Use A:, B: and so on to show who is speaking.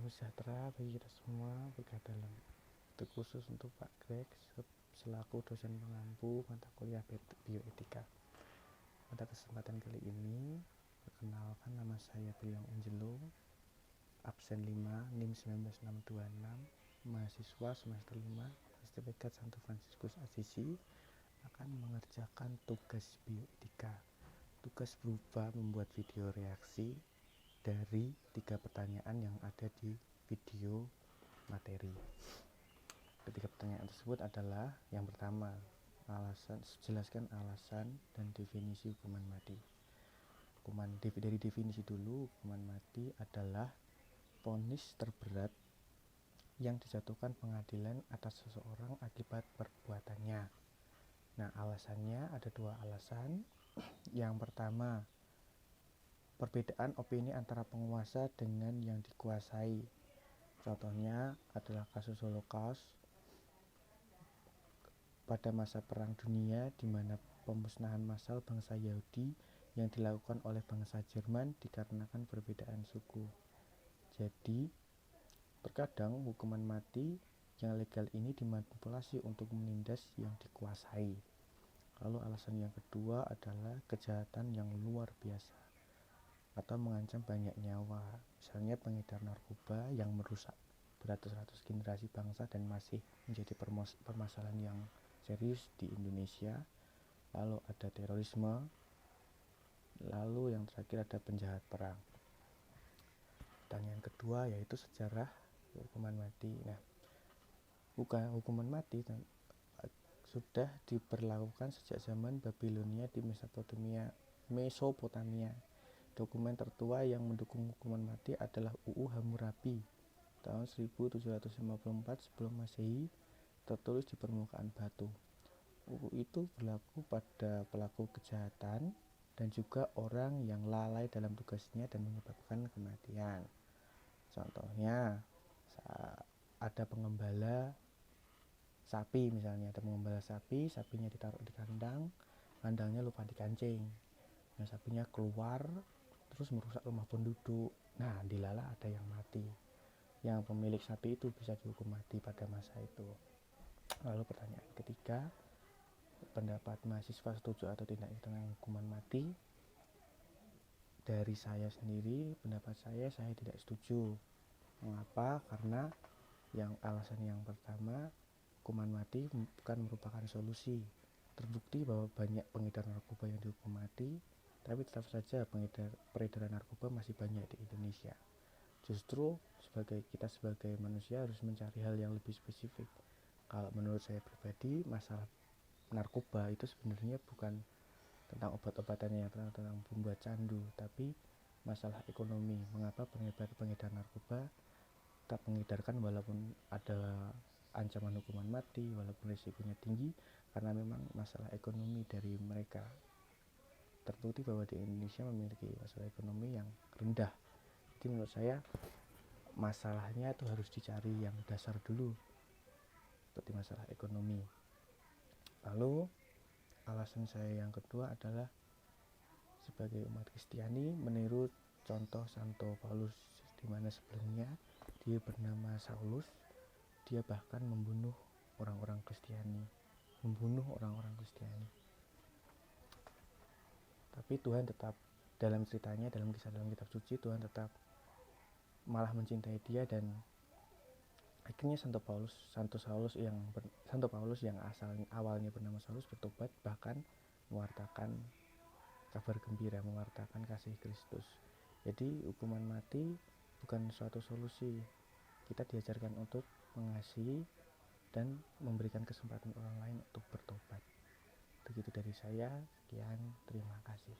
A: Salam sejahtera bagi kita semua berkah dalam. Itu khusus untuk Pak Greg selaku dosen pengampu mata kuliah bioetika. Pada kesempatan kali ini, perkenalkan nama saya Priong Angelo, absen 5, NIM 19626, mahasiswa semester 5, STPK Santo Fransiskus Assisi, akan mengerjakan tugas bioetika. Tugas berupa membuat video reaksi dari 3 pertanyaan yang ada di video materi. Ketiga pertanyaan tersebut adalah yang pertama, jelaskan alasan dan definisi hukuman mati. Dari definisi dulu, hukuman mati adalah vonis terberat yang dijatuhkan pengadilan atas seseorang akibat perbuatannya. Nah, alasannya ada 2 alasan. Yang pertama, perbedaan opini antara penguasa dengan yang dikuasai. Contohnya adalah kasus Holocaust pada masa Perang Dunia, di mana pemusnahan massal bangsa Yahudi yang dilakukan oleh bangsa Jerman dikarenakan perbedaan suku. Jadi, terkadang hukuman mati yang legal ini dimanipulasi untuk menindas yang dikuasai. Lalu alasan yang kedua adalah kejahatan yang luar biasa atau mengancam banyak nyawa, misalnya pengedar narkoba yang merusak beratus-ratus generasi bangsa dan masih menjadi permasalahan yang serius di Indonesia. Lalu ada terorisme, lalu yang terakhir ada penjahat perang. Dan yang kedua yaitu sejarah hukuman mati. Nah, hukuman mati sudah diberlakukan sejak zaman Babilonia di Mesopotamia. Dokumen tertua yang mendukung hukuman mati adalah UU Hammurabi tahun 1754 sebelum Masehi, tertulis di permukaan batu. UU itu berlaku pada pelaku kejahatan dan juga orang yang lalai dalam tugasnya dan menyebabkan kematian. Contohnya, ada pengembala sapi misalnya, sapinya ditaruh di kandangnya lupa dikancing. Nah, sapinya keluar terus merusak rumah penduduk. Nah, dilala ada yang mati. Yang pemilik sapi itu bisa dihukum mati pada masa itu. Lalu pertanyaan ketiga, pendapat mahasiswa setuju atau tidak tentang hukuman mati? Dari saya sendiri, pendapat saya tidak setuju. Mengapa? Karena alasan yang pertama, hukuman mati bukan merupakan solusi. Terbukti bahwa banyak pengedar narkoba yang dihukum mati, tapi tetap saja peredaran narkoba masih banyak di Indonesia. Justru kita sebagai manusia harus mencari hal yang lebih spesifik. Kalau menurut saya pribadi, masalah narkoba itu sebenarnya bukan tentang obat-obatannya, tentang pembuat candu, tapi masalah ekonomi. Mengapa pengedar narkoba tetap mengedarkan walaupun ada ancaman hukuman mati, walaupun risikonya tinggi, karena memang masalah ekonomi dari mereka. Terbukti bahwa di Indonesia memiliki masalah ekonomi yang rendah. Jadi menurut saya masalahnya itu harus dicari yang dasar dulu, seperti masalah ekonomi. Lalu alasan saya yang kedua adalah sebagai umat Kristiani meniru contoh Santo Paulus, di mana sebelumnya dia bernama Saulus. Dia bahkan membunuh orang-orang Kristiani. Tapi Tuhan tetap, dalam ceritanya, dalam kisah dalam kitab suci, Tuhan tetap malah mencintai dia, dan akhirnya Santo Paulus yang awalnya bernama Saulus bertobat, bahkan mewartakan kabar gembira, mewartakan kasih Kristus. Jadi hukuman mati bukan suatu solusi. Kita diajarkan untuk mengasihi dan memberikan kesempatan orang lain untuk bertobat. Begitu dari saya, sekian, terima kasih.